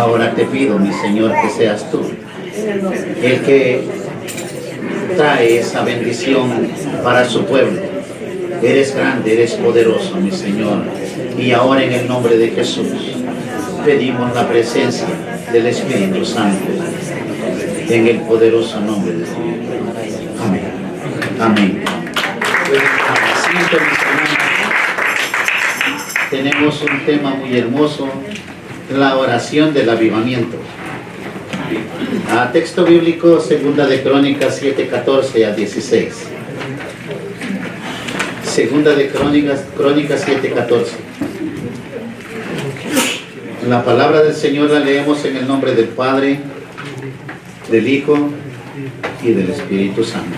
Ahora te pido, mi Señor, que seas tú el que trae esa bendición para su pueblo. Eres grande, eres poderoso, mi Señor. Y ahora en el nombre de Jesús pedimos la presencia del Espíritu Santo en el poderoso nombre de Dios. Amén. Amén. Asiento, mis hermanos. Tenemos un tema muy hermoso, la oración del avivamiento. Texto bíblico, Segunda de Crónicas 7:14 a 16. Segunda de Crónicas 7:14. La palabra del Señor la leemos en el nombre del Padre, del Hijo y del Espíritu Santo.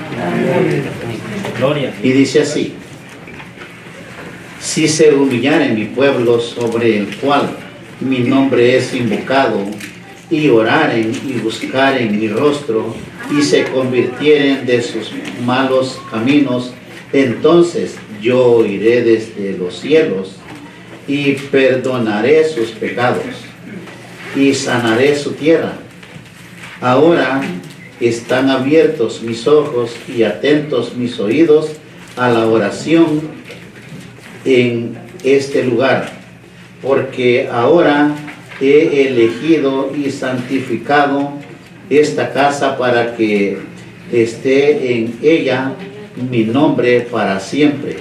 Y dice así: si se humillare mi pueblo, sobre el cual mi nombre es invocado, y oraren y buscaren mi rostro, y se convirtieren de sus malos caminos, entonces yo oiré desde los cielos y perdonaré sus pecados y sanaré su tierra. Ahora están abiertos mis ojos y atentos mis oídos a la oración en este lugar, porque ahora he elegido y santificado esta casa para que esté en ella mi nombre para siempre,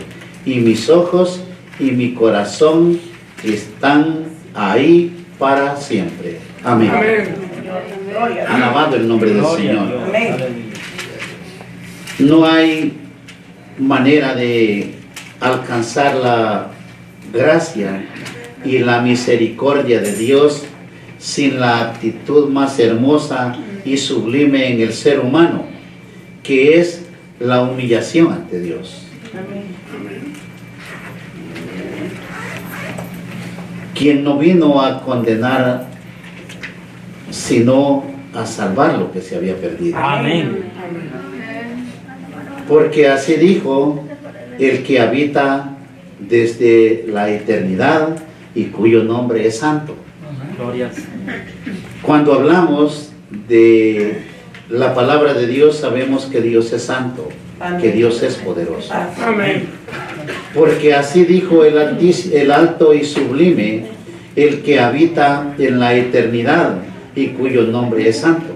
y mis ojos y mi corazón están ahí para siempre. Amén. Amén. Alabado el nombre del Señor. No hay manera de alcanzar la gracia y la misericordia de Dios sin la actitud más hermosa y sublime en el ser humano, que es la humillación ante Dios. Quien no vino a condenar, sino a salvar lo que se había perdido. Amén. Porque así dijo el que habita desde la eternidad y cuyo nombre es santo. Glorias. Cuando hablamos de la palabra de Dios, sabemos que Dios es santo, que Dios es poderoso. Amén. Porque así dijo el alto y sublime, el que habita en la eternidad y cuyo nombre es santo.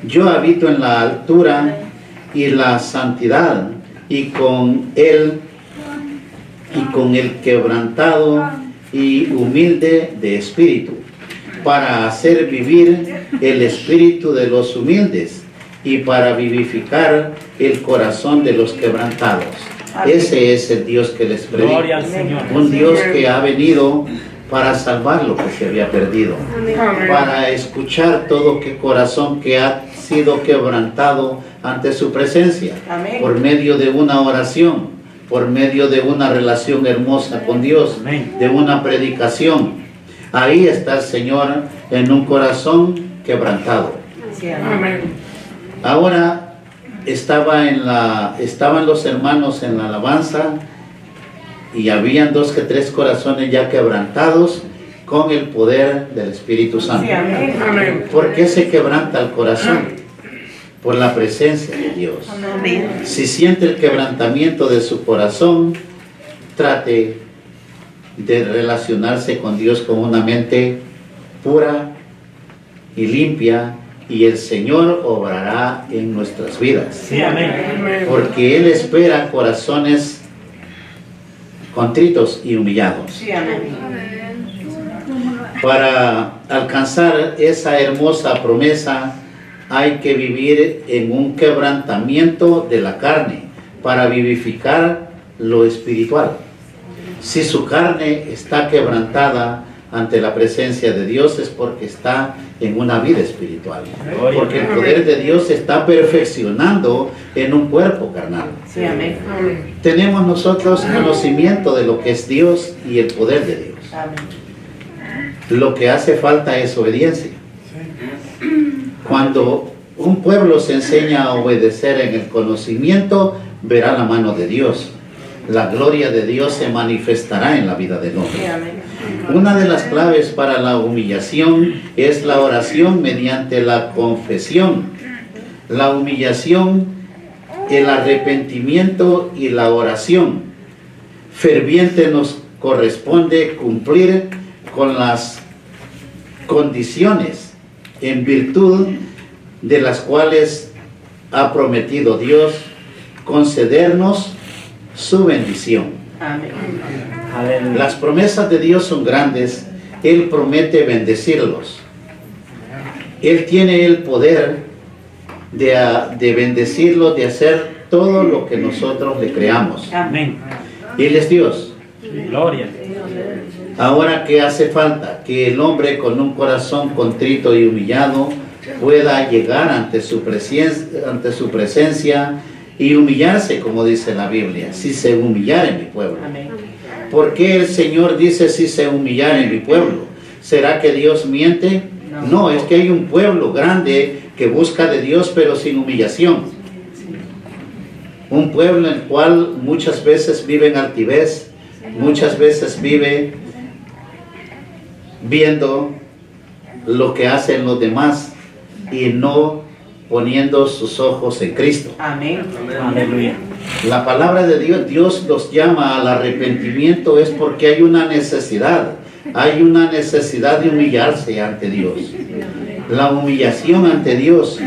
Yo habito en la altura y la santidad, y con el quebrantado y humilde de espíritu, para hacer vivir el espíritu de los humildes y para vivificar el corazón de los quebrantados. Ese es el Dios que les predico. Gloria al Señor. Un Dios que ha venido para salvar lo que se había perdido, para escuchar todo corazón que ha sido quebrantado ante su presencia, por medio de una oración, por medio de una relación hermosa con Dios, de una predicación. Ahí está el Señor en un corazón quebrantado. Ahora estaban los hermanos en la alabanza, y habían 2 que 3 corazones ya quebrantados con el poder del Espíritu Santo. ¿Por qué se quebranta el corazón? Por la presencia de Dios. Si siente el quebrantamiento de su corazón, trate de relacionarse con Dios con una mente pura y limpia, y el Señor obrará en nuestras vidas. Sí, amén. Porque Él espera corazones contritos y humillados. Para alcanzar esa hermosa promesa, hay que vivir en un quebrantamiento de la carne para vivificar lo espiritual. Si su carne está quebrantada ante la presencia de Dios, es porque está en una vida espiritual, porque el poder de Dios se está perfeccionando en un cuerpo carnal. Sí, amén. Tenemos nosotros conocimiento de lo que es Dios y el poder de Dios. Lo que hace falta es obediencia. Cuando un pueblo se enseña a obedecer en el conocimiento, verá la mano de Dios. la gloria de Dios se manifestará en la vida del hombre. Una de las claves para la humillación es la oración mediante la confesión. La humillación, el arrepentimiento y la oración ferviente nos corresponde cumplir con las condiciones en virtud de las cuales ha prometido Dios concedernos su bendición. Amén. Las promesas de Dios son grandes. Él promete bendecirlos. Él tiene el poder de bendecirlos, de hacer todo lo que nosotros le creamos. Amén. Él es Dios. Gloria. Ahora, ¿qué hace falta? Que el hombre con un corazón contrito y humillado pueda llegar ante su presencia y humillarse, como dice la Biblia. Si se humillara en mi pueblo. Amén. ¿Por qué el Señor dice si se humillara en mi pueblo? ¿Será que Dios miente? No, es que hay un pueblo grande que busca de Dios pero sin humillación. Un pueblo en el cual muchas veces vive en altivez, muchas veces vive viendo lo que hacen los demás y no poniendo sus ojos en Cristo. Amén. Aleluya. La palabra de Dios, Dios los llama al arrepentimiento es porque hay una necesidad de humillarse ante Dios. La humillación ante Dios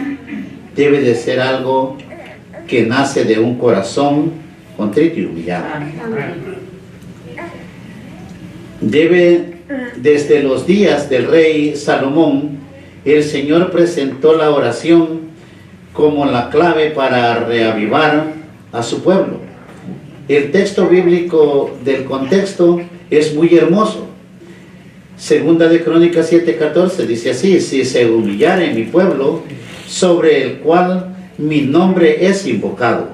debe de ser algo que nace de un corazón contrito y humillado. Desde los días del rey Salomón, el Señor presentó la oración como la clave para reavivar a su pueblo. El texto bíblico del contexto es muy hermoso. Segunda de Crónicas 7:14 dice así: si se humillare mi pueblo, sobre el cual mi nombre es invocado,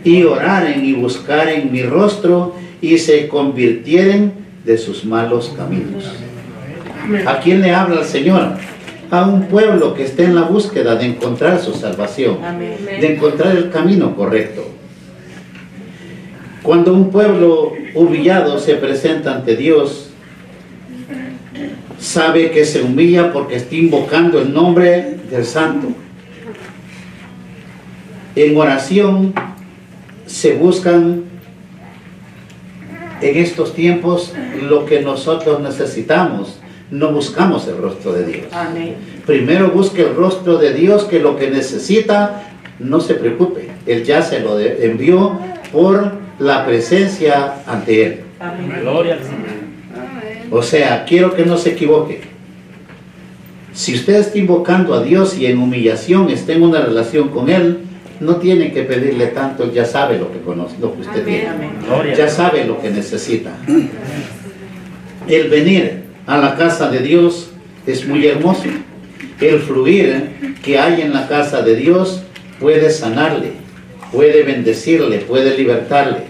y oraren y buscaren mi rostro, y se convirtieren de sus malos caminos. ¿A quién le habla el Señor? A un pueblo que esté en la búsqueda de encontrar su salvación, de encontrar el camino correcto. Cuando un pueblo humillado se presenta ante Dios, sabe que se humilla porque está invocando el nombre del Santo. En oración se buscan en estos tiempos lo que nosotros necesitamos. No buscamos el rostro de Dios. Amén. Primero busque el rostro de Dios, que lo que necesita, no se preocupe. Él ya se lo envió por la presencia ante Él. Amén. Gloria al Señor. O sea, quiero que no se equivoque. Si usted está invocando a Dios y en humillación está en una relación con Él, no tiene que pedirle tanto. Él ya sabe lo que conoce, lo que usted tiene. Gloria. Ya sabe lo que necesita. El venir a la casa de Dios es muy hermoso. El fluir que hay en la casa de Dios puede sanarle, puede bendecirle, puede libertarle.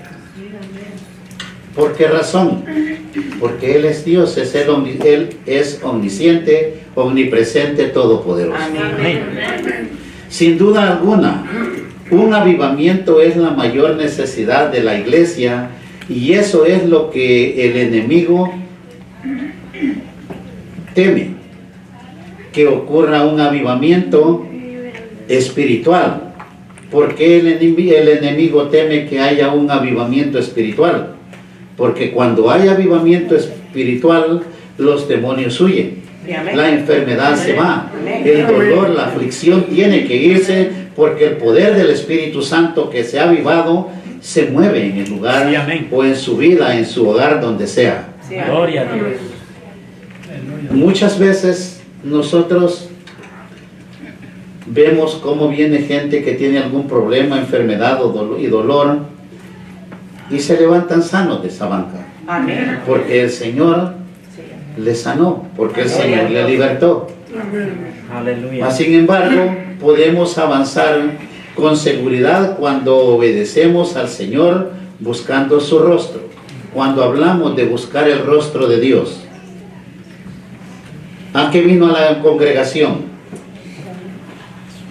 ¿Por qué razón? Porque Él es Dios, Él es omnisciente, omnipresente, todopoderoso. Amén. Sin duda alguna, un avivamiento es la mayor necesidad de la iglesia, y eso es lo que el enemigo teme, que ocurra un avivamiento espiritual. ¿Por qué el enemigo teme que haya un avivamiento espiritual? Porque cuando hay avivamiento espiritual, los demonios huyen, la enfermedad se va, el dolor, la aflicción tiene que irse, porque el poder del Espíritu Santo que se ha avivado se mueve en el lugar, Sí, amén. o en su vida, en su hogar, donde sea. Gloria a Dios. Muchas veces nosotros vemos cómo viene gente que tiene algún problema, enfermedad y dolor, y se levantan sanos de esa banca, Amén. porque el Señor le sanó, porque el Señor le libertó. Aleluya. Mas, sin embargo, podemos avanzar con seguridad cuando obedecemos al Señor buscando su rostro. Cuando hablamos de buscar el rostro de Dios, ¿a qué vino a la congregación?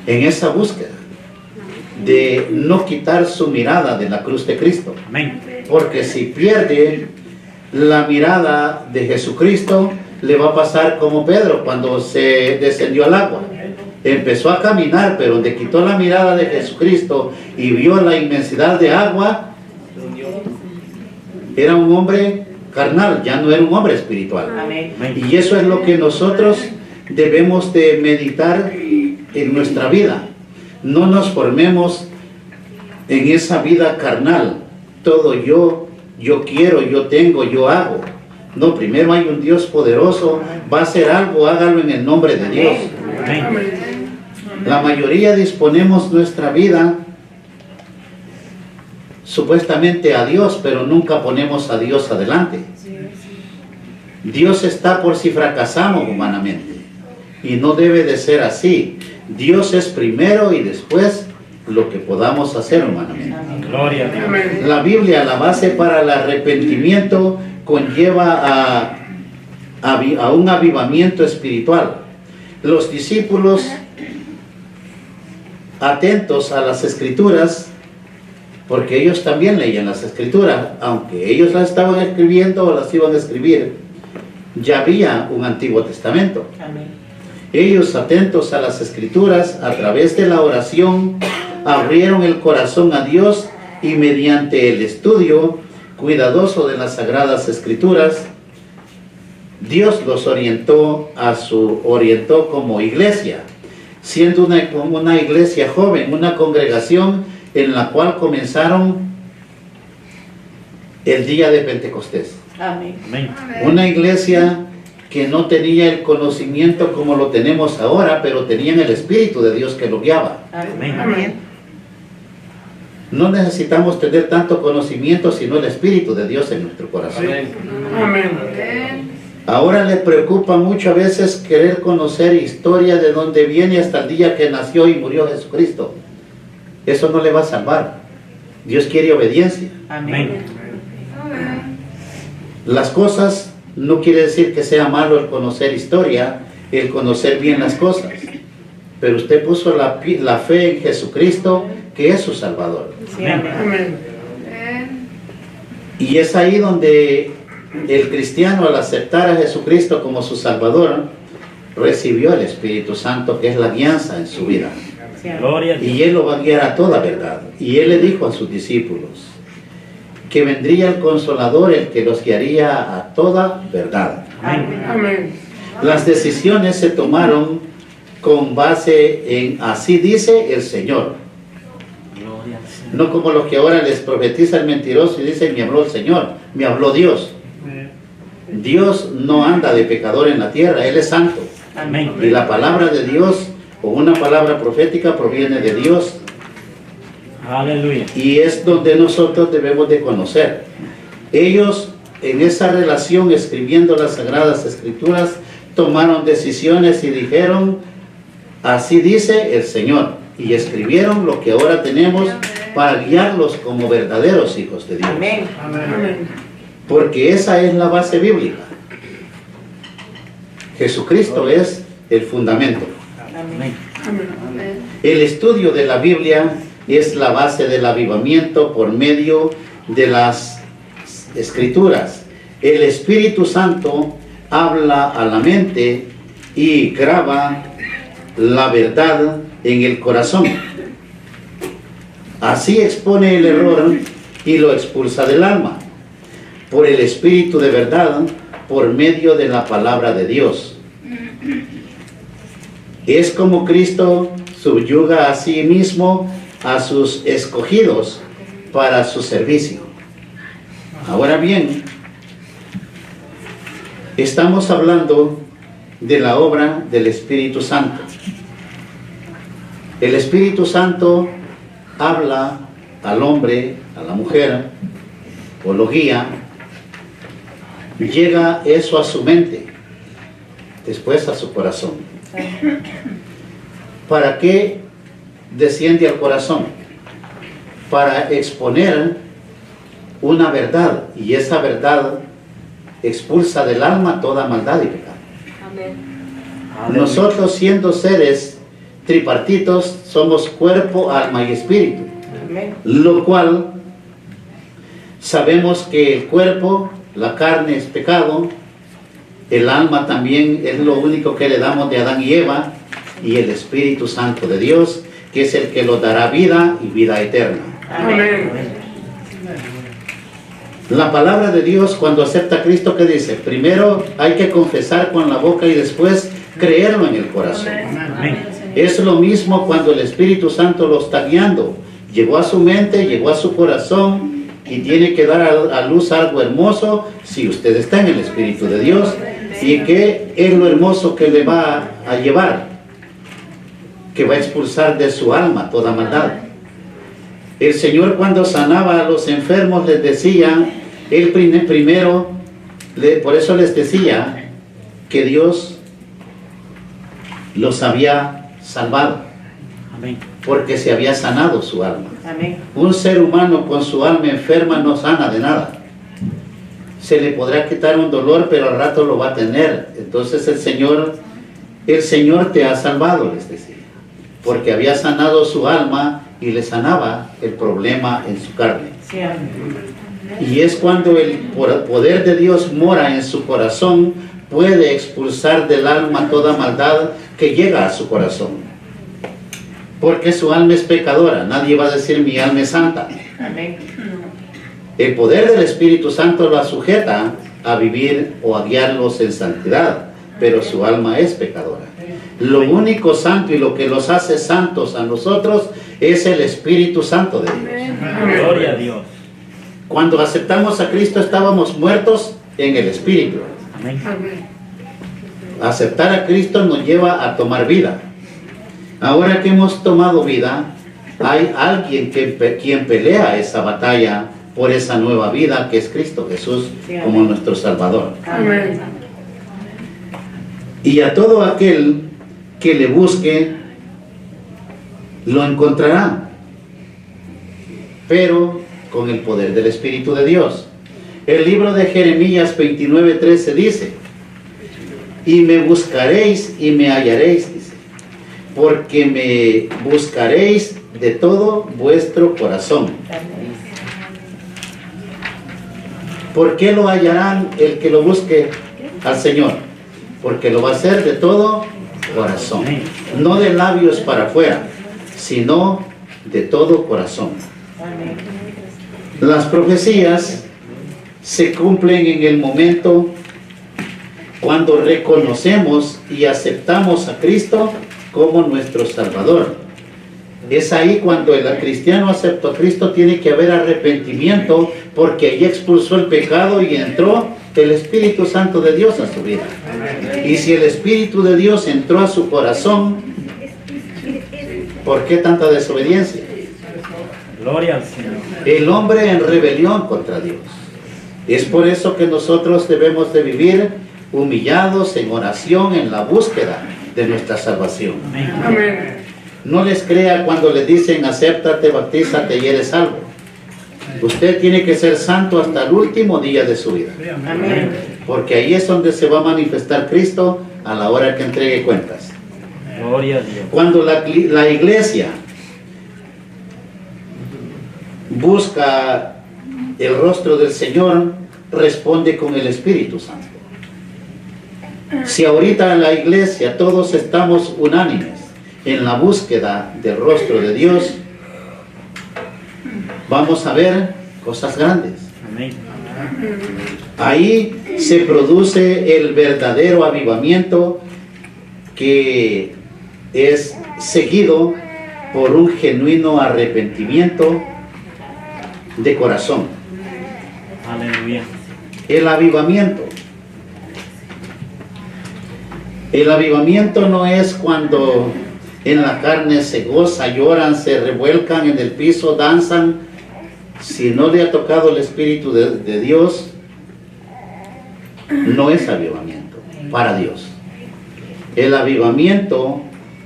En esa búsqueda de no quitar su mirada de la cruz de Cristo. Amén. Porque si pierde la mirada de Jesucristo, le va a pasar como Pedro cuando se descendió al agua. Empezó a caminar, pero donde quitó la mirada de Jesucristo y vio la inmensidad de agua, era un hombre carnal, ya no era un hombre espiritual. Amén. Y eso es lo que nosotros debemos de meditar en nuestra vida. No nos formemos en esa vida carnal. Todo yo quiero, yo tengo, yo hago. No, primero hay un Dios poderoso, va a hacer algo, hágalo en el nombre de Dios. Amén. La mayoría disponemos nuestra vida supuestamente a Dios, pero nunca ponemos a Dios adelante. Dios está por si fracasamos humanamente, y no debe de ser así. Dios es primero y después lo que podamos hacer humanamente. Gloria a Dios. La Biblia, la base para el arrepentimiento, conlleva a un avivamiento espiritual. Los discípulos, atentos a las Escrituras, porque ellos también leían las Escrituras, aunque ellos las estaban escribiendo o las iban a escribir, ya había un Antiguo Testamento. Amén. Ellos, atentos a las Escrituras, a través de la oración, abrieron el corazón a Dios, y mediante el estudio cuidadoso de las Sagradas Escrituras, Dios los orientó como iglesia, siendo una iglesia joven, una congregación en la cual comenzaron el día de Pentecostés. Amén. Amén. Una iglesia que no tenía el conocimiento como lo tenemos ahora, pero tenían el Espíritu de Dios que lo guiaba. Amén. Amén. No necesitamos tener tanto conocimiento, sino el Espíritu de Dios en nuestro corazón. Amén. Ahora le preocupa mucho a veces querer conocer historia de dónde viene hasta el día que nació y murió Jesucristo. Eso no le va a salvar. Dios quiere obediencia. Amén. Las cosas no quiere decir que sea malo el conocer historia, el conocer bien las cosas. Pero usted puso la fe en Jesucristo, que es su Salvador. Sí, amén. Y es ahí donde el cristiano, al aceptar a Jesucristo como su Salvador, recibió el Espíritu Santo, que es la guianza en su vida. Sí, amén. Gloria a Dios. Y Él lo va a guiar a toda verdad. Y Él le dijo a sus discípulos que vendría el Consolador, el que los guiaría a toda verdad. Amén. Las decisiones se tomaron con base en así dice el Señor. Gloria al Señor. No como los que ahora les profetiza el mentiroso y dicen, me habló el Señor, me habló Dios. Dios no anda de pecador en la tierra, Él es santo. Amén. Y la palabra de Dios, o una palabra profética, proviene de Dios. Aleluya. Y es donde nosotros debemos de conocer. Ellos, en esa relación, escribiendo las Sagradas Escrituras, tomaron decisiones y dijeron, así dice el Señor. Y escribieron lo que ahora tenemos para guiarlos como verdaderos hijos de Dios. Amén. Porque esa es la base bíblica. Jesucristo es el fundamento. Amén. El estudio de la Biblia es la base del avivamiento por medio de las Escrituras. El Espíritu Santo habla a la mente y graba la verdad en el corazón. Así expone el error y lo expulsa del alma por el Espíritu de verdad, por medio de la palabra de Dios. Es como Cristo subyuga a sí mismo a sus escogidos para su servicio. Ahora bien, estamos hablando de la obra del Espíritu Santo. El Espíritu Santo habla al hombre, a la mujer, o lo guía. Llega eso a su mente, después a su corazón. ¿Para qué desciende al corazón? Para exponer una verdad, y esa verdad expulsa del alma toda maldad y pecado. Amén. Aleluya. Nosotros, siendo seres tripartitos, somos cuerpo, alma y espíritu. Amén. Lo cual sabemos que el cuerpo, la carne es pecado, el alma también es lo único que le damos de Adán y Eva, y el Espíritu Santo de Dios, que es el que nos dará vida y vida eterna. Amén. La palabra de Dios, cuando acepta a Cristo, ¿qué dice? Primero hay que confesar con la boca y después creerlo en el corazón. Amén. Es lo mismo cuando el Espíritu Santo lo está guiando. Llegó a su mente, llegó a su corazón y tiene que dar a luz algo hermoso si usted está en el Espíritu de Dios. ¿Y qué es lo hermoso que le va a llevar? Que va a expulsar de su alma toda maldad. El Señor, cuando sanaba a los enfermos, les decía, Él primero, por eso les decía que Dios los había salvado, Amén. porque se había sanado su alma. Amén. Un ser humano con su alma enferma no sana de nada. Se le podrá quitar un dolor, pero al rato lo va a tener. Entonces el Señor te ha salvado, les decía, porque había sanado su alma y le sanaba el problema en su carne. Sí, amén. Y es cuando el poder de Dios mora en su corazón, puede expulsar del alma toda maldad que llega a su corazón. Porque su alma es pecadora. Nadie va a decir mi alma es santa. Amén. El poder del Espíritu Santo la sujeta a vivir o a guiarlos en santidad, pero su alma es pecadora. Lo único santo y lo que los hace santos a nosotros es el Espíritu Santo de Dios. Gloria a Dios. Cuando aceptamos a Cristo estábamos muertos en el Espíritu. Amén. Amén. Aceptar a Cristo nos lleva a tomar vida. Ahora que hemos tomado vida, hay alguien quien pelea esa batalla por esa nueva vida que es Cristo Jesús como nuestro Salvador. Amén. Y a todo aquel que le busque, lo encontrará, pero con el poder del Espíritu de Dios. El libro de Jeremías 29:13 dice, y me buscaréis y me hallaréis, dice, porque me buscaréis de todo vuestro corazón. ¿Por qué lo hallarán el que lo busque al Señor? Porque lo va a hacer de todo corazón, no de labios para afuera, sino de todo corazón. Amén. Las profecías se cumplen en el momento cuando reconocemos y aceptamos a Cristo como nuestro Salvador. Es ahí cuando el cristiano aceptó a Cristo, tiene que haber arrepentimiento, porque ahí expulsó el pecado y entró el Espíritu Santo de Dios a su vida. Y si el Espíritu de Dios entró a su corazón, ¿por qué tanta desobediencia? Gloria al Señor. El hombre en rebelión contra Dios. Es por eso que nosotros debemos de vivir humillados en oración, en la búsqueda de nuestra salvación. Amén. Amén. No les crea cuando les dicen acéptate, bautízate y eres salvo. Usted tiene que ser santo hasta el último día de su vida, Amén. porque ahí es donde se va a manifestar Cristo a la hora que entregue cuentas. Gloria a Dios. Cuando la iglesia busca el rostro del Señor, responde con el Espíritu Santo. Si ahorita en la iglesia todos estamos unánimes en la búsqueda del rostro de Dios, vamos a ver cosas grandes. Amén. Ahí se produce el verdadero avivamiento, que es seguido por un genuino arrepentimiento de corazón. Aleluya. El avivamiento. El avivamiento no es cuando en la carne se goza, lloran, se revuelcan en el piso, danzan. Si no le ha tocado el Espíritu de Dios, no es avivamiento para Dios. El avivamiento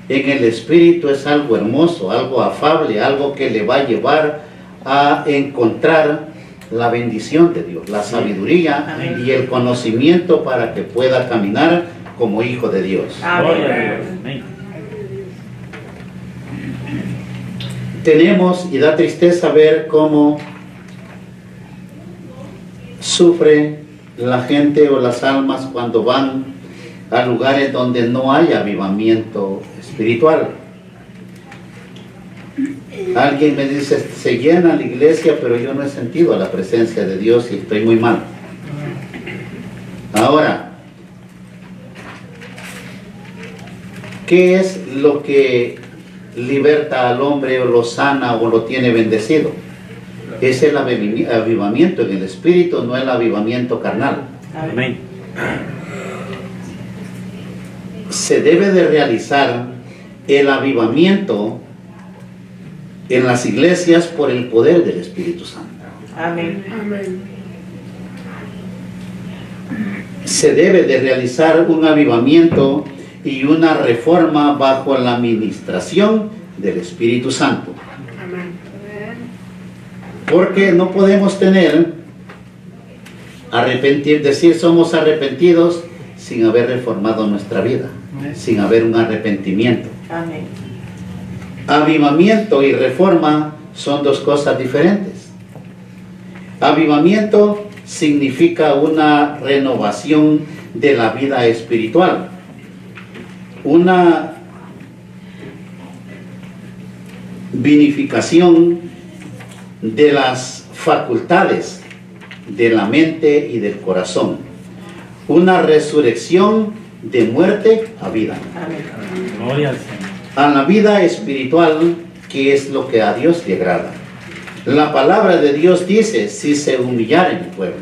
en el Espíritu es algo hermoso, algo afable, algo que le va a llevar a encontrar la bendición de Dios, la sabiduría y el conocimiento para que pueda caminar como hijo de Dios. Gloria a Dios. Amén. tenemos, y da tristeza ver cómo sufre la gente o las almas cuando van a lugares donde no hay avivamiento espiritual. Alguien me dice, se llena la iglesia, pero yo no he sentido la presencia de Dios y estoy muy mal. Ahora, ¿qué es lo que liberta al hombre o lo sana o lo tiene bendecido? Es el avivamiento en el espíritu, no el avivamiento carnal. Amén. Se debe de realizar el avivamiento en las iglesias por el poder del Espíritu Santo. Amén. Amén. Se debe de realizar un avivamiento y una reforma bajo la administración del Espíritu Santo. Amén. Porque no podemos decir somos arrepentidos sin haber reformado nuestra vida, sin haber un arrepentimiento. Amén. Avivamiento y reforma son dos cosas diferentes. Avivamiento significa una renovación de la vida espiritual, una vinificación de las facultades de la mente y del corazón, una resurrección de muerte a vida, Amén. Gloria al Señor. a la vida espiritual, que es lo que a Dios le agrada. La palabra de Dios dice, si se humillaren mi pueblo.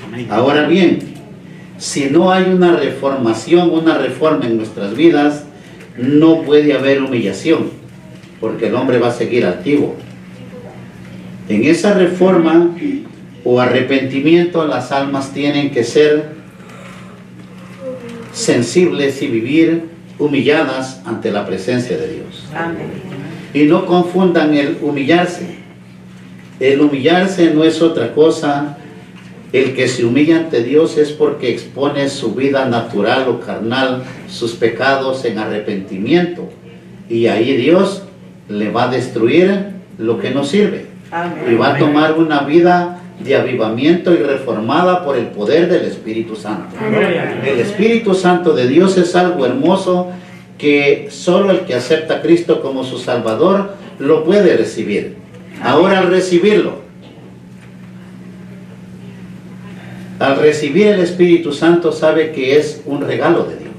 Amén. Ahora bien, si no hay una reformación, una reforma en nuestras vidas, no puede haber humillación, porque el hombre va a seguir altivo. En esa reforma o arrepentimiento, las almas tienen que ser sensibles y vivir humilladas ante la presencia de Dios. Amén. Y no confundan el humillarse. El humillarse no es otra cosa. El que se humilla ante Dios es porque expone su vida natural o carnal, sus pecados en arrepentimiento. Y ahí Dios le va a destruir lo que no sirve. Amén. Y va a tomar una vida de avivamiento y reformada por el poder del Espíritu Santo. Gloria a Dios. El Espíritu Santo de Dios es algo hermoso que solo el que acepta a Cristo como su Salvador lo puede recibir. Ahora, al recibir el Espíritu Santo, sabe que es un regalo de Dios.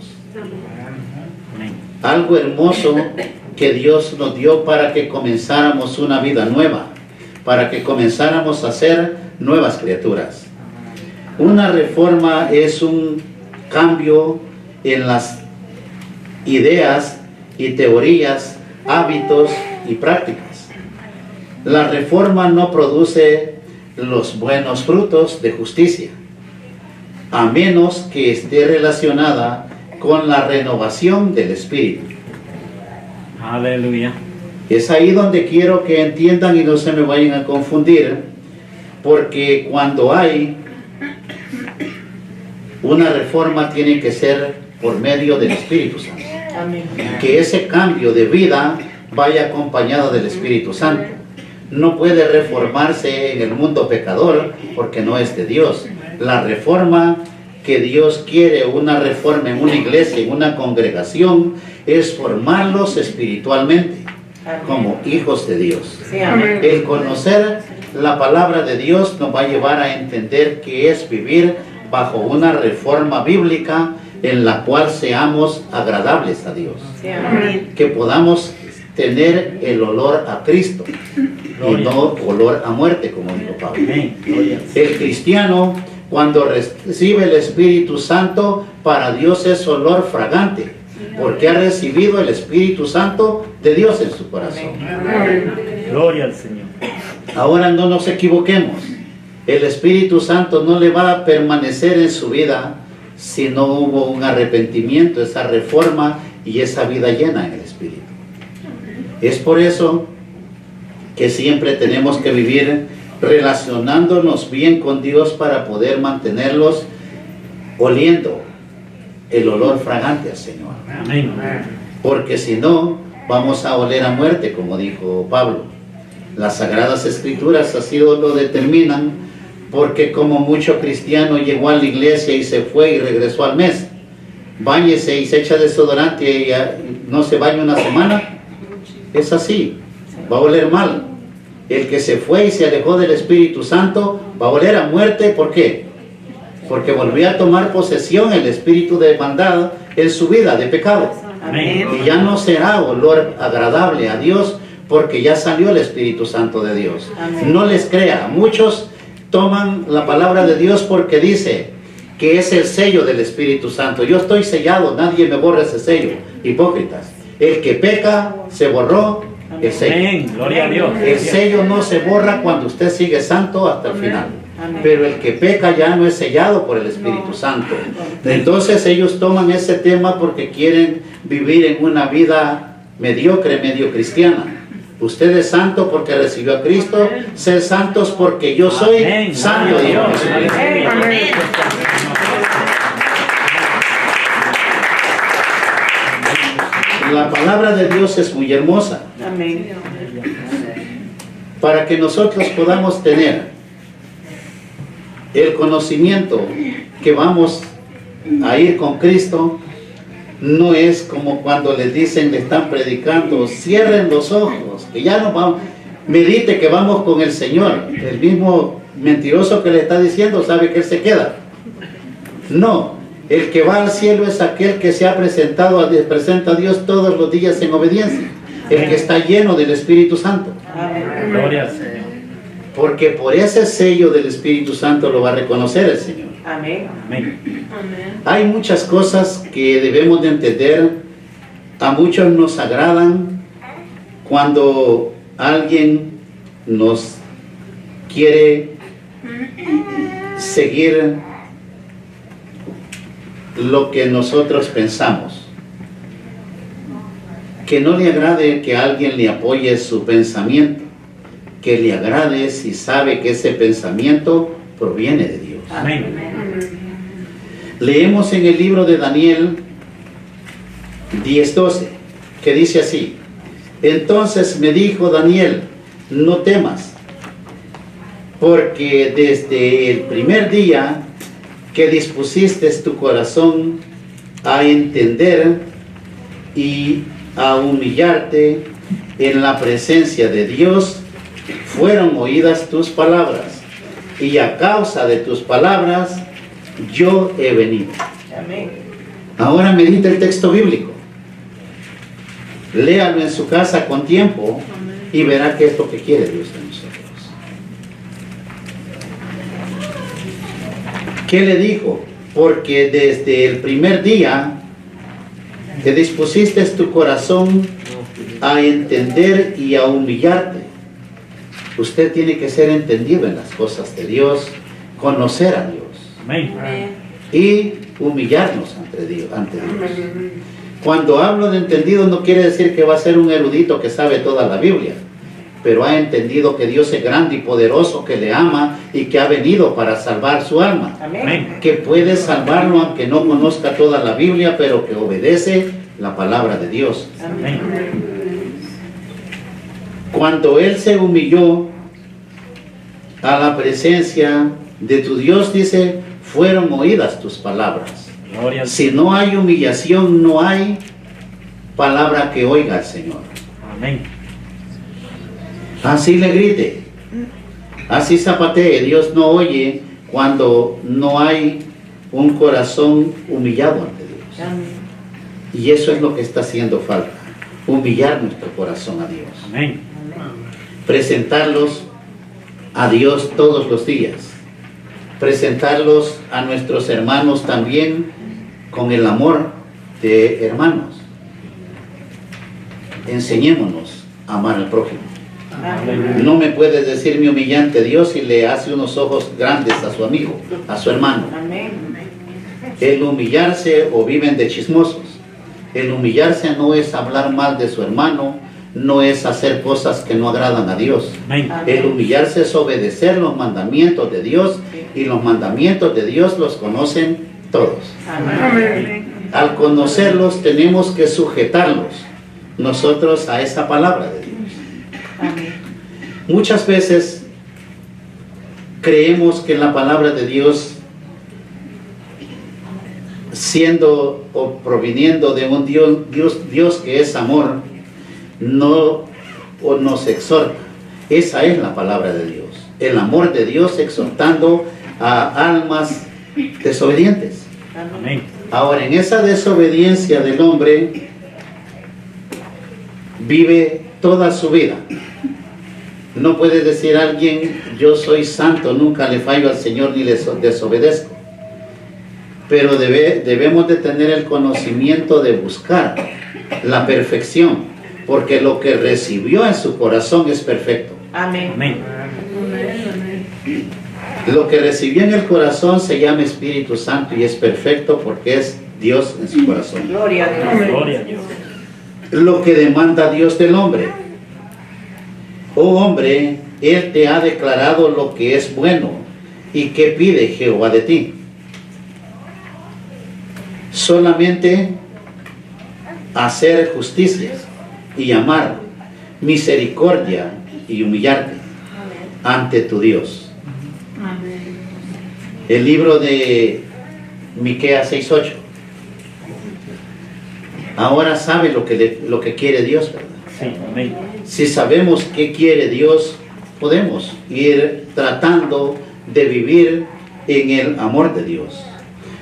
Amén. Algo hermoso que Dios nos dio para que comenzáramos una vida nueva, para que comenzáramos a ser nuevas criaturas. Una reforma es un cambio en las ideas y teorías, hábitos y prácticas. La reforma no produce los buenos frutos de justicia, a menos que esté relacionada con la renovación del espíritu. Aleluya. Es ahí donde quiero que entiendan y no se me vayan a confundir, porque cuando hay una reforma tiene que ser por medio del Espíritu Santo. Amén. Que ese cambio de vida vaya acompañado del Espíritu Santo. No puede reformarse en el mundo pecador porque no es de Dios. La reforma que Dios quiere, una reforma en una iglesia, en una congregación, es formarlos espiritualmente como hijos de Dios. Sí, amén. El conocer la palabra de Dios nos va a llevar a entender que es vivir bajo una reforma bíblica en la cual seamos agradables a Dios. Sí, amén. Que podamos tener el olor a Cristo y no olor a muerte, como dijo Pablo. Amén. Gloria al Señor. El cristiano, cuando recibe el Espíritu Santo, para Dios es olor fragante, porque ha recibido el Espíritu Santo de Dios en su corazón. Amén. Gloria al Señor. Ahora no nos equivoquemos. El Espíritu Santo no le va a permanecer en su vida si no hubo un arrepentimiento, esa reforma y esa vida llena en el Espíritu. Es por eso que siempre tenemos que vivir relacionándonos bien con Dios para poder mantenerlos oliendo el olor fragante al Señor. Amén. Porque si no, vamos a oler a muerte, como dijo Pablo. Las Sagradas Escrituras así lo determinan, porque como mucho cristiano llegó a la iglesia y se fue y regresó al mes, báñese y se echa desodorante y no se baña una semana, es así, va a oler mal. El que se fue y se alejó del Espíritu Santo va a oler a muerte. ¿Por qué? Porque volvió a tomar posesión el espíritu de maldad en su vida, de pecado. Amén. Y ya no será olor agradable a Dios, porque ya salió el Espíritu Santo de Dios. Amén. No les crea. Muchos toman la palabra de Dios porque dice que es el sello del Espíritu Santo. Yo estoy sellado, nadie me borra ese sello. Hipócritas. El que peca, se borró el sello. Amén. Gloria a Dios. El sello no se borra cuando usted sigue santo hasta el final. Amén. Pero el que peca ya no es sellado por el Espíritu Santo. Entonces ellos toman ese tema porque quieren vivir en una vida mediocre, medio cristiana. Usted es santo porque recibió a Cristo. Ser santos porque yo soy Amén. santo, Gloria dijo a Dios. Jesucristo. Amén. La palabra de Dios es muy hermosa. Amén. Para que nosotros podamos tener el conocimiento que vamos a ir con Cristo, no es como cuando les dicen, le están predicando, cierren los ojos, que ya no vamos, medite que vamos con el Señor. El mismo mentiroso que le está diciendo sabe que Él se queda. No, el que va al cielo es aquel que se ha presenta a Dios todos los días en obediencia, el que está lleno del Espíritu Santo. Amén. Gloria al Señor. Porque por ese sello del Espíritu Santo lo va a reconocer el Señor. Amén. Amén. Hay muchas cosas que debemos de entender. A muchos nos agradan cuando alguien nos quiere seguir lo que nosotros pensamos. Que no le agrade que alguien le apoye su pensamiento. Que le agrade si sabe que ese pensamiento proviene de Dios. Amén. Leemos en el libro de Daniel 10:12, que dice así: entonces me dijo Daniel, no temas, porque desde el primer día que dispusiste tu corazón a entender y a humillarte en la presencia de Dios, fueron oídas tus palabras, y a causa de tus palabras yo he venido. Amén. Ahora medita el texto bíblico. Léalo en su casa con tiempo y verá qué es lo que quiere Dios de nosotros. ¿Qué le dijo? Porque desde el primer día que dispusiste tu corazón a entender y a humillarte. Usted tiene que ser entendido en las cosas de Dios, conocer a Dios Amén. y humillarnos ante Dios. Cuando hablo de entendido no quiere decir que va a ser un erudito que sabe toda la Biblia, pero ha entendido que Dios es grande y poderoso, que le ama y que ha venido para salvar su alma. Amén. Que puede salvarlo aunque no conozca toda la Biblia, pero que obedece la palabra de Dios. Amén. Cuando él se humilló a la presencia de tu Dios, dice, fueron oídas tus palabras. Gloria al Si no hay humillación, no hay palabra que oiga el Señor. Amén. Así le grite, así zapatee. Dios no oye cuando no hay un corazón humillado ante Dios. Amén. Y eso es lo que está haciendo falta, humillar nuestro corazón a Dios. Amén. Presentarlos a Dios todos los días. Presentarlos a nuestros hermanos también con el amor de hermanos. Enseñémonos a amar al prójimo. Amén. No me puedes decir mi humillante Dios y le hace unos ojos grandes a su amigo, a su hermano. Amén. El humillarse o viven de chismosos. El humillarse no es hablar mal de su hermano, no es hacer cosas que no agradan a Dios. Amén. El humillarse es obedecer los mandamientos de Dios, y los mandamientos de Dios los conocen todos. Amén. Al conocerlos tenemos que sujetarlos nosotros a esa palabra de Dios. Amén. Muchas veces creemos que la palabra de Dios, siendo o proviniendo de un Dios que es amor, no o nos exhorta. Esa es la palabra de Dios, el amor de Dios exhortando a almas desobedientes. Amén. Ahora, en esa desobediencia del hombre vive toda su vida. No puede decir alguien, yo soy santo, nunca le fallo al Señor ni le desobedezco. Pero debemos de tener el conocimiento de buscar la perfección, porque lo que recibió en su corazón es perfecto. Amén. Amén. Lo que recibió en el corazón se llama Espíritu Santo y es perfecto porque es Dios en su corazón. Gloria a Dios. Gloria a Dios. Lo que demanda Dios del hombre. Oh hombre, Él te ha declarado lo que es bueno y qué pide Jehová de ti. Solamente hacer justicia y amar, misericordia y humillarte ante tu Dios. El libro de Miqueas 6:8. Ahora sabe lo que quiere Dios, ¿verdad? Sí, amén. Si sabemos qué quiere Dios, podemos ir tratando de vivir en el amor de Dios.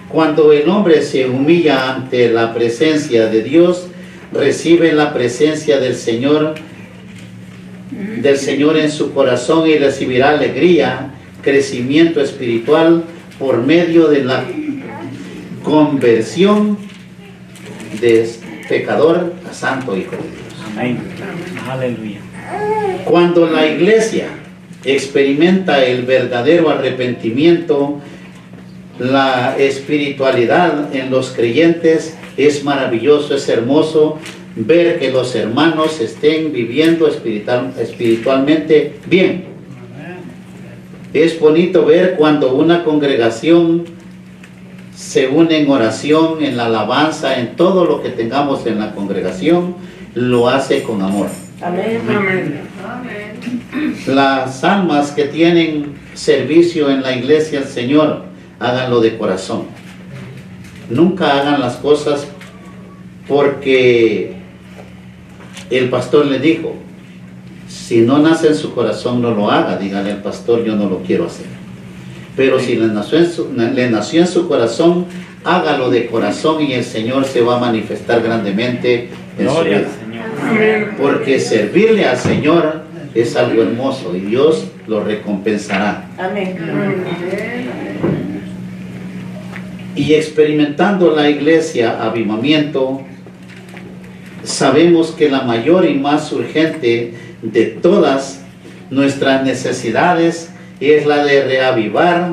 Cuando el hombre se humilla ante la presencia de Dios, recibe la presencia del Señor en su corazón y recibirá alegría, crecimiento espiritual por medio de la conversión de pecador a santo hijo de Dios. Amén. Aleluya. Cuando la iglesia experimenta el verdadero arrepentimiento, la espiritualidad en los creyentes, es maravilloso, es hermoso ver que los hermanos estén viviendo espiritualmente bien. Es bonito ver cuando una congregación se une en oración, en la alabanza, en todo lo que tengamos en la congregación, lo hace con amor. Amén. Amén. Las almas que tienen servicio en la iglesia del Señor, háganlo de corazón. Nunca hagan las cosas porque el pastor le dijo. Si no nace en su corazón, no lo haga. Dígale al pastor, yo no lo quiero hacer. Pero si le nació en su corazón, hágalo de corazón y el Señor se va a manifestar grandemente en su Gloria al vida. Señor. Amén. Porque servirle al Señor es algo hermoso y Dios lo recompensará. Amén. Y experimentando la iglesia avivamiento, sabemos que la mayor y más urgente de todas nuestras necesidades es la de reavivar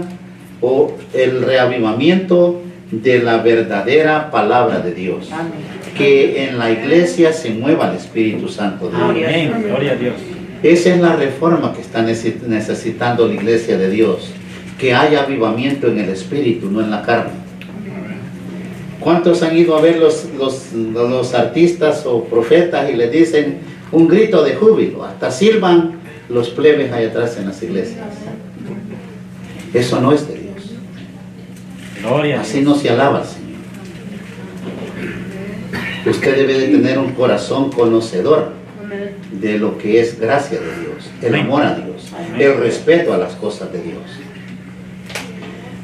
o el reavivamiento de la verdadera palabra de Dios. Amén. Que en la iglesia se mueva el Espíritu Santo de Dios. Amén. Gloria a Dios. Esa es la reforma que está necesitando la iglesia de Dios. Que haya avivamiento en el Espíritu, no en la carne. ¿Cuántos han ido a ver los artistas o profetas y les dicen un grito de júbilo? Hasta silban los plebes allá atrás en las iglesias. Eso no es de Dios. Gloria a Así Dios. no se alaba al Señor. Usted debe de tener un corazón conocedor de lo que es gracia de Dios, el amor a Dios, el respeto a las cosas de Dios.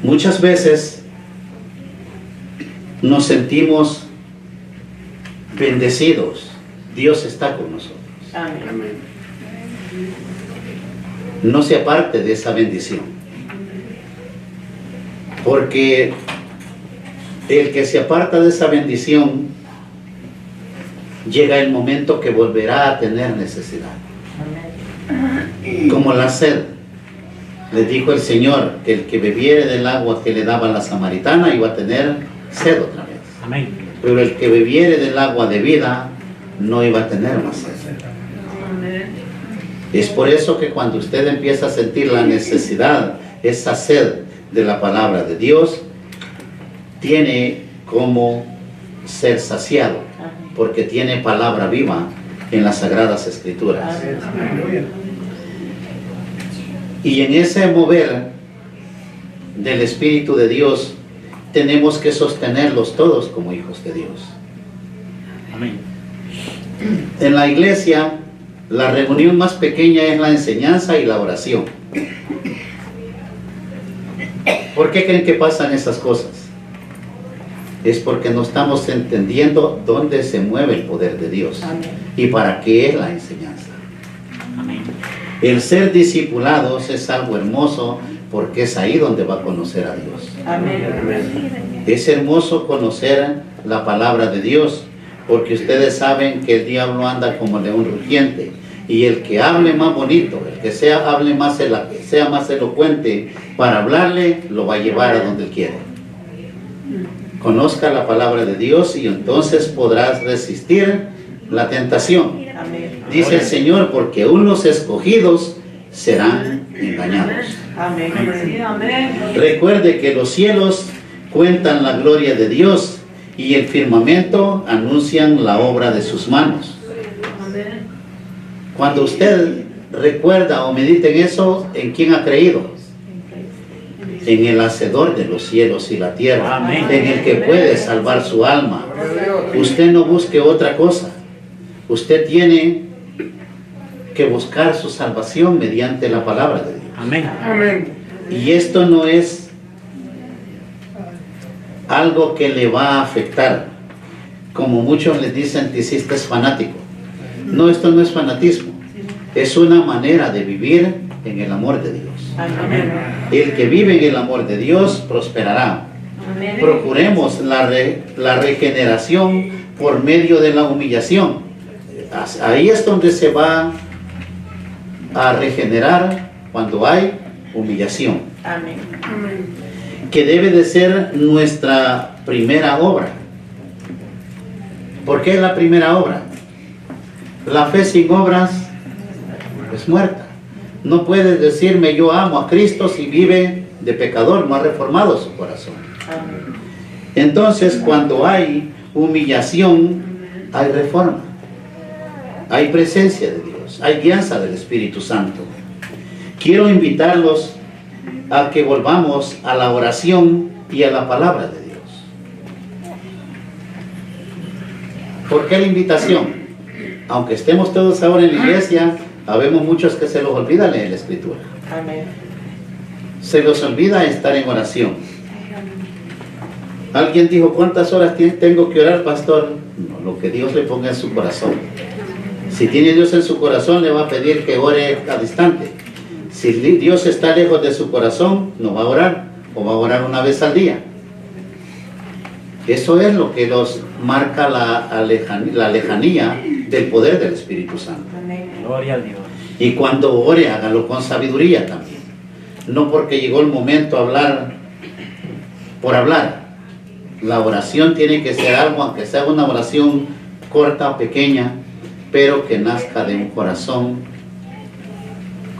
Muchas veces nos sentimos bendecidos. Dios está con nosotros. Amén. No se aparte de esa bendición. Porque el que se aparta de esa bendición, llega el momento que volverá a tener necesidad. Como la sed. Le dijo el Señor que el que bebiere del agua que le daba la samaritana iba a tener sed otra vez. Amén. Pero el que bebiere del agua de vida no iba a tener más sed. Es por eso que cuando usted empieza a sentir la necesidad, esa sed de la palabra de Dios, tiene como ser saciado, porque tiene palabra viva en las Sagradas Escrituras. Y en ese mover del Espíritu de Dios, tenemos que sostenerlos todos como hijos de Dios. Amén. En la iglesia, la reunión más pequeña es la enseñanza y la oración. ¿Por qué creen que pasan esas cosas? Es porque no estamos entendiendo dónde se mueve el poder de Dios y para qué es la enseñanza. Amén. El ser discipulados es algo hermoso porque es ahí donde va a conocer a Dios. Amén. Es hermoso conocer la palabra de Dios, porque ustedes saben que el diablo anda como león rugiente, y el que hable más bonito, el que sea más elocuente para hablarle, lo va a llevar a donde él quiere. Conozca la palabra de Dios y entonces podrás resistir la tentación. Amén. Dice el Señor, porque aún los escogidos serán engañados. Amén. Amén. Recuerde que los cielos cuentan la gloria de Dios y el firmamento anuncian la obra de sus manos. Cuando usted recuerda o medita en eso, ¿en quién ha creído? En el hacedor de los cielos y la tierra, Amén. en el que puede salvar su alma. Usted no busque otra cosa. Usted tiene que buscar su salvación mediante la palabra de Dios. Amén. Amén. Y esto no es algo que le va a afectar, como muchos les dicen que si es fanático. No, esto no es fanatismo, es una manera de vivir en el amor de Dios. Amén. El que vive en el amor de Dios prosperará. Procuremos la regeneración por medio de la humillación. Ahí es donde se va a regenerar, cuando hay humillación, Amén. Amén. que debe de ser nuestra primera obra. ¿Por qué es la primera obra? La fe sin obras es muerta. No puedes decirme yo amo a Cristo si vive de pecador, no ha reformado su corazón. Amén. Entonces, cuando hay humillación, hay reforma, hay presencia de Dios, hay guianza del Espíritu Santo. Quiero invitarlos a que volvamos a la oración y a la palabra de Dios. ¿Por qué la invitación? Aunque estemos todos ahora en la iglesia, habemos muchos que se los olvida leer la Escritura. Amén. Se los olvida estar en oración. Alguien dijo, ¿cuántas horas tengo que orar, pastor? No, lo que Dios le ponga en su corazón. Si tiene Dios en su corazón, le va a pedir que ore a distante. Si Dios está lejos de su corazón, no va a orar, o va a orar una vez al día. Eso es lo que nos marca la lejanía del poder del Espíritu Santo. Amén. Gloria a Dios. Y cuando ore, hágalo con sabiduría también. No porque llegó el momento a hablar por hablar. La oración tiene que ser algo, aunque sea una oración corta, pequeña, pero que nazca de un corazón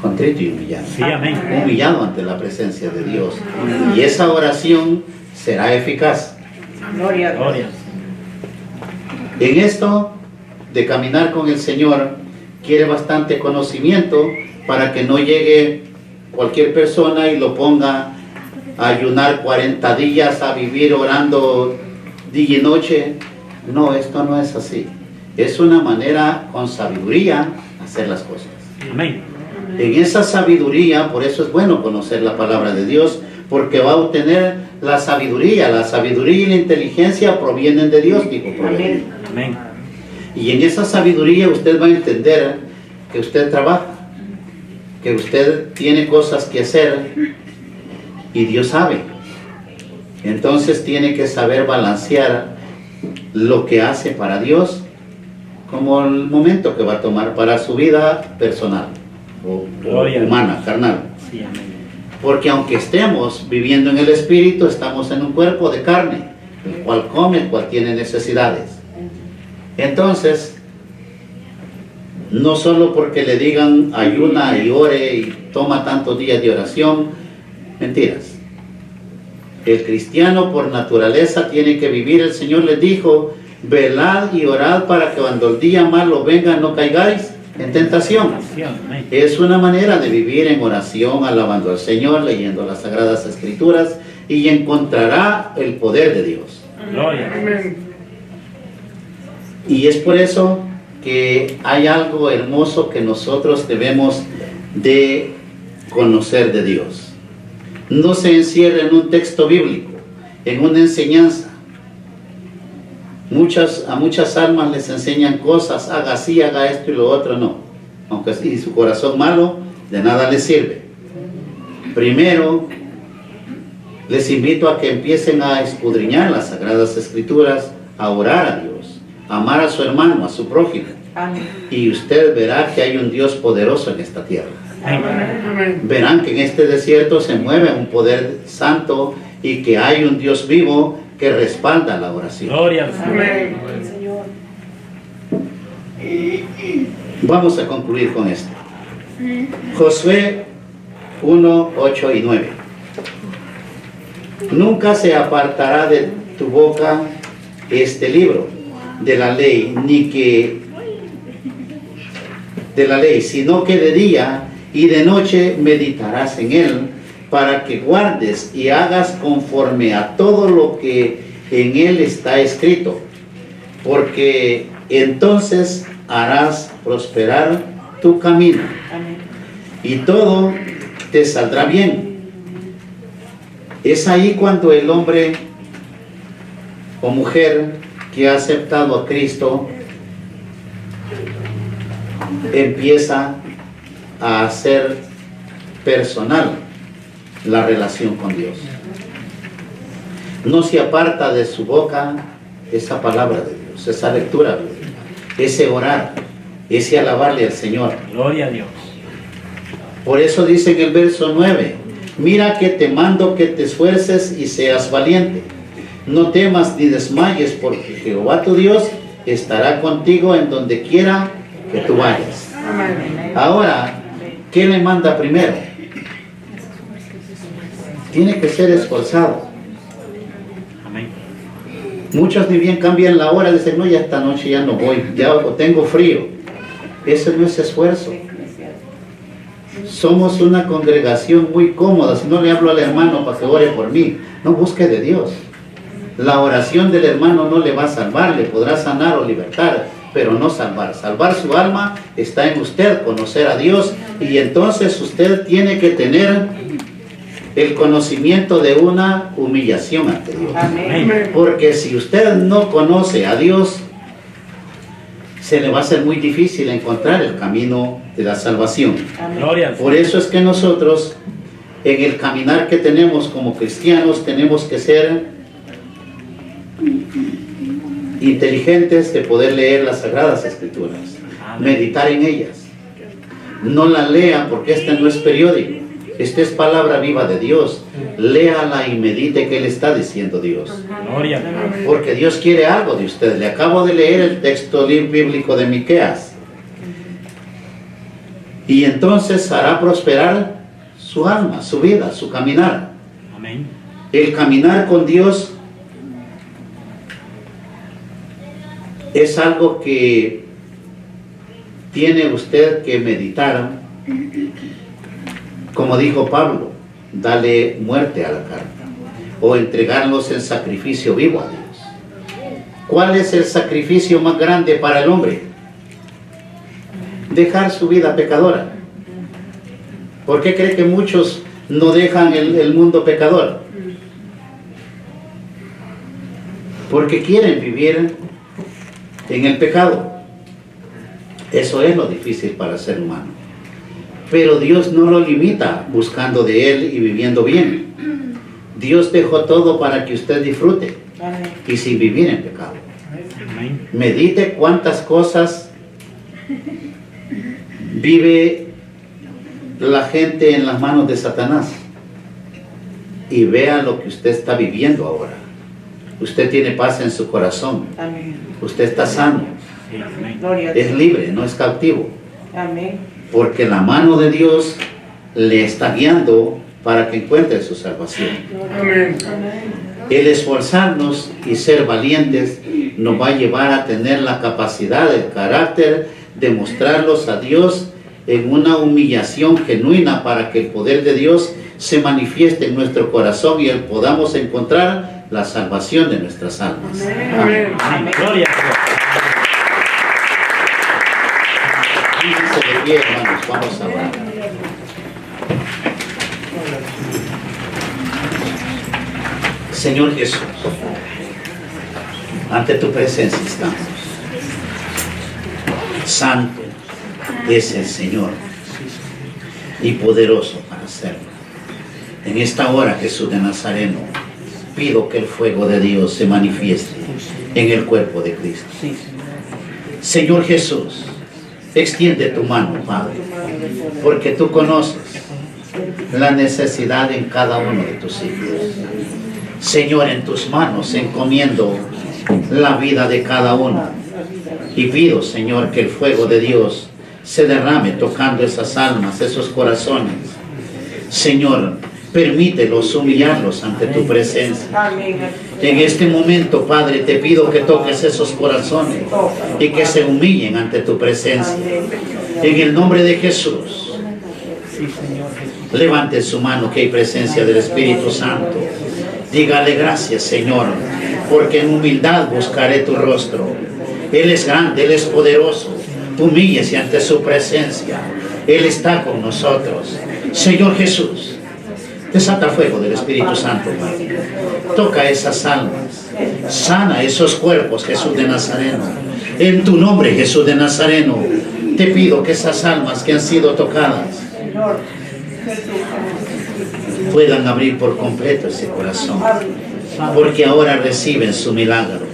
contrito y humillado. Sí, amén. Humillado ante la presencia de Dios. Y esa oración será eficaz. Gloria a Dios. Gloria. En esto de caminar con el Señor, quiere bastante conocimiento para que no llegue cualquier persona y lo ponga a ayunar 40 días, a vivir orando día y noche. No, esto no es así. Es una manera con sabiduría hacer las cosas. Amén. En esa sabiduría, por eso es bueno conocer la palabra de Dios, porque va a obtener la sabiduría. La sabiduría y la inteligencia provienen de Dios, dijo Proverbios. Amén. Y en esa sabiduría usted va a entender que usted trabaja, que usted tiene cosas que hacer y Dios sabe. Entonces tiene que saber balancear lo que hace para Dios como el momento que va a tomar para su vida personal o humana, carnal. Sí, amén. Porque aunque estemos viviendo en el Espíritu, estamos en un cuerpo de carne, el cual come, el cual tiene necesidades. Entonces, no solo porque le digan ayuna y ore y toma tantos días de oración, mentiras. El cristiano por naturaleza tiene que vivir, el Señor les dijo, velad y orad para que cuando el día malo venga no caigáis en tentación. Amén. Es una manera de vivir en oración, alabando al Señor, leyendo las Sagradas Escrituras, y encontrará el poder de Dios. Gloria. Amén. Y es por eso que hay algo hermoso que nosotros debemos de conocer de Dios. No se encierra en un texto bíblico, en una enseñanza. A muchas almas les enseñan cosas, haga así, haga esto y lo otro, no. Aunque si su corazón malo, de nada les sirve. Primero, les invito a que empiecen a escudriñar las Sagradas Escrituras, a orar a Dios, a amar a su hermano, a su prójimo. Amén. Y usted verá que hay un Dios poderoso en esta tierra. Amén. Amén. Verán que en este desierto se mueve un poder santo y que hay un Dios vivo que respalda la oración. Gloria al Señor. Amén. Señor. Vamos a concluir con esto. Josué 1, 8 y 9. Nunca se apartará de tu boca este libro de la ley, sino que de día y de noche meditarás en él, para que guardes y hagas conforme a todo lo que en él está escrito, porque entonces harás prosperar tu camino Amén. y todo te saldrá bien. Es ahí cuando el hombre o mujer que ha aceptado a Cristo empieza a hacer personal la relación con Dios. No se aparta de su boca esa palabra de Dios, esa lectura bíblica, ese orar, ese alabarle al Señor. Gloria a Dios. Por eso dice en el verso 9, mira que te mando que te esfuerces y seas valiente. No temas ni desmayes, porque Jehová tu Dios estará contigo en donde quiera que tú vayas. Amén. Ahora, ¿qué le manda primero? Tiene que ser esforzado. Amén. Muchos ni bien cambian la hora, dicen, no, ya esta noche ya no voy, ya o tengo frío. Eso no es esfuerzo. Somos una congregación muy cómoda. Si no le hablo al hermano para que ore por mí, no busque de Dios. La oración del hermano no le va a salvar, le podrá sanar o libertar, pero no salvar. Salvar su alma está en usted, conocer a Dios, y entonces usted tiene que tener el conocimiento de una humillación ante Dios. Amén. Amén. Porque si usted no conoce a Dios, se le va a ser muy difícil encontrar el camino de la salvación. Amén. Gloria al Señor. Por eso es que nosotros, en el caminar que tenemos como cristianos, tenemos que ser inteligentes de poder leer las Sagradas Escrituras, meditar en ellas. No la lea porque este no es periódico, esta es palabra viva de Dios. Léala y medite qué le está diciendo Dios. Gloria a Dios. Porque Dios quiere algo de usted. Le acabo de leer el texto bíblico de Miqueas. Y entonces hará prosperar su alma, su vida, su caminar. Amén. El caminar con Dios es algo que tiene usted que meditar. Como dijo Pablo, dale muerte a la carne, o entregarlos en sacrificio vivo a Dios. ¿Cuál es el sacrificio más grande para el hombre? Dejar su vida pecadora. ¿Por qué cree que muchos no dejan el mundo pecador? Porque quieren vivir en el pecado. Eso es lo difícil para el ser humano. Pero Dios no lo limita buscando de Él y viviendo bien. Dios dejó todo para que usted disfrute Amén. y sin vivir en pecado. Amén. Medite cuántas cosas vive la gente en las manos de Satanás y vea lo que usted está viviendo ahora. Usted tiene paz en su corazón. Amén. Usted está sano. Sí, amén. Gloria a Es Dios. libre, no es cautivo. Amén. Porque la mano de Dios le está guiando para que encuentre su salvación. Amén. El esforzarnos y ser valientes nos va a llevar a tener la capacidad, el carácter demostrarlos a Dios en una humillación genuina para que el poder de Dios se manifieste en nuestro corazón y podamos encontrar la salvación de nuestras almas. Amén. Amén. Gloria a Dios. Quídense de pie, hermanos, vamos a orar. Señor Jesús, ante tu presencia estamos. Santo es el Señor y poderoso para hacerlo. En esta hora, Jesús de Nazareno, pido que el fuego de Dios se manifieste en el cuerpo de Cristo. Señor Jesús, extiende tu mano, Padre, porque tú conoces la necesidad en cada uno de tus hijos. Señor, en tus manos encomiendo la vida de cada uno y pido, Señor, que el fuego de Dios se derrame tocando esas almas, esos corazones. Señor, permítelos humillarlos ante tu presencia. En este momento, Padre, te pido que toques esos corazones y que se humillen ante tu presencia. En el nombre de Jesús, levante su mano que hay presencia del Espíritu Santo. Dígale gracias, Señor, porque en humildad buscaré tu rostro. Él es grande, Él es poderoso. Humíllese ante su presencia. Él está con nosotros. Señor Jesús, desata fuego del Espíritu Santo, Padre. Toca esas almas. Sana esos cuerpos, Jesús de Nazareno. En tu nombre, Jesús de Nazareno, te pido que esas almas que han sido tocadas puedan abrir por completo ese corazón, porque ahora reciben su milagro.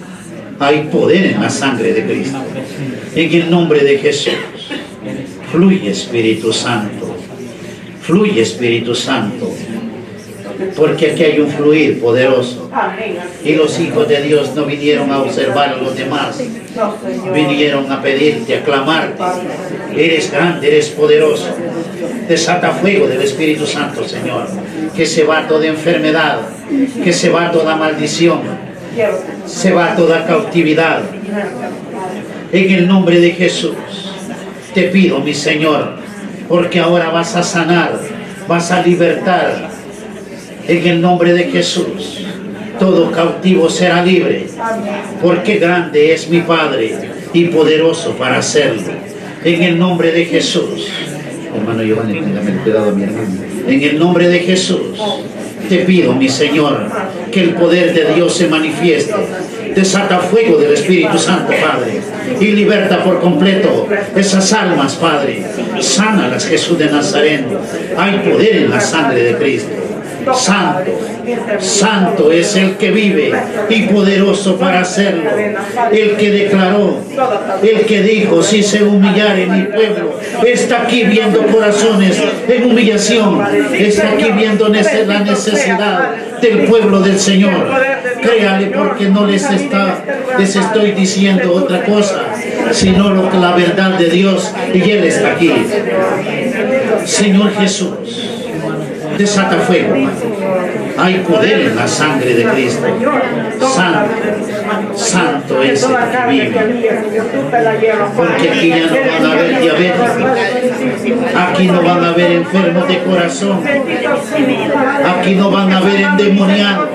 Hay poder en la sangre de Cristo. En el nombre de Jesús, fluye Espíritu Santo, fluye Espíritu Santo, porque aquí hay un fluir poderoso. Y los hijos de Dios no vinieron a observar a los demás, vinieron a pedirte, a clamarte. Eres grande, eres poderoso. Desata fuego del Espíritu Santo, Señor, que se va toda enfermedad, que se va toda maldición, se va toda cautividad. En el nombre de Jesús te pido, mi Señor, porque ahora vas a sanar, vas a libertar. En el nombre de Jesús, todo cautivo será libre, porque grande es mi Padre y poderoso para hacerlo. En el nombre de Jesús, hermano Giovanni, téngame cuidado a mi hermano. En el nombre de Jesús, te pido, mi Señor, que el poder de Dios se manifieste. Desata fuego del Espíritu Santo, Padre, y liberta por completo esas almas, Padre. Sánalas, Jesús de Nazareno. Hay poder en la sangre de Cristo. Santo, santo es el que vive y poderoso para hacerlo. El que declaró, el que dijo, si se humillare mi pueblo, está aquí viendo corazones en humillación, está aquí viendo la necesidad del pueblo del Señor. Créale, porque no les estoy diciendo otra cosa, sino la verdad de Dios, y Él está aquí. Señor Jesús, desata fuego. Hay poder en la sangre de Cristo. Santo, santo es el que vive. Porque aquí ya no van a haber diabéticos, aquí no van a haber enfermos de corazón, aquí no van a haber endemoniados,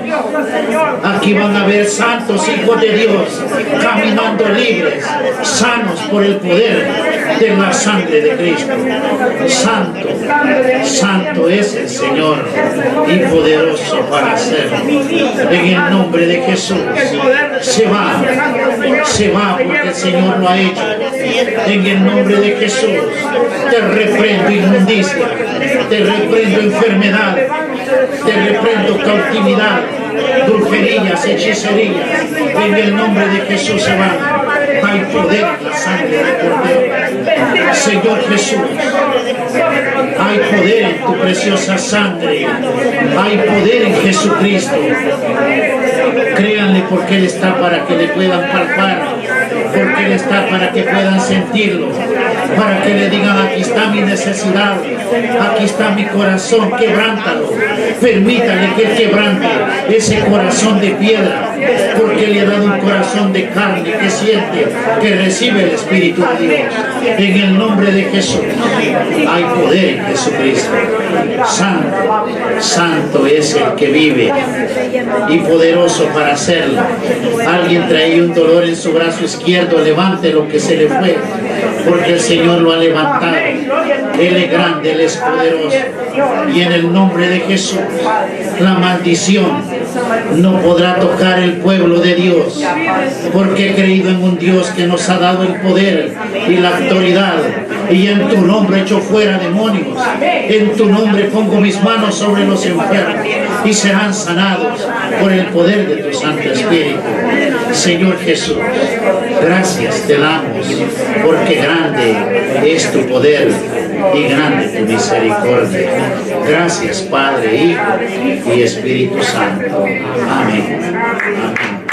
aquí van a haber santos hijos de Dios caminando libres, sanos por el poder de la sangre de Cristo. Santo, santo es el Señor y poderoso para hacerlo. En el nombre de Jesús, se va porque el Señor lo ha hecho. En el nombre de Jesús, te reprendo inmundicia, te reprendo enfermedad, te reprendo cautividad, brujerías, hechicerías. En el nombre de Jesús se va. Hay poder en la sangre del Cordero. Señor Jesús, hay poder en tu preciosa sangre. Hay poder en Jesucristo. Créanle, porque Él está para que le puedan palpar, porque Él está para que puedan sentirlo, para que le digan, aquí está mi necesidad, aquí está mi corazón, quebrántalo. Permítale que Él quebrante ese corazón de piedra, porque le ha dado un corazón de carne que siente, que recibe el Espíritu de Dios. En el nombre de Jesús. Hay poder en Jesucristo. Santo, santo es el que vive y poderoso para hacerlo. Alguien trae un dolor en su brazo izquierdo, levante lo que se le fue, porque el Señor lo ha levantado. Él es grande, Él es poderoso. Y en el nombre de Jesús, la maldición no podrá tocar el pueblo de Dios, porque he creído en un Dios que nos ha dado el poder y la autoridad, y en tu nombre echo fuera demonios. En tu nombre pongo mis manos sobre los enfermos y serán sanados por el poder de tu Santo Espíritu. Señor Jesús, gracias te damos, porque grande es tu poder y grande tu misericordia. Gracias, Padre, Hijo y Espíritu Santo. Amén. Amén.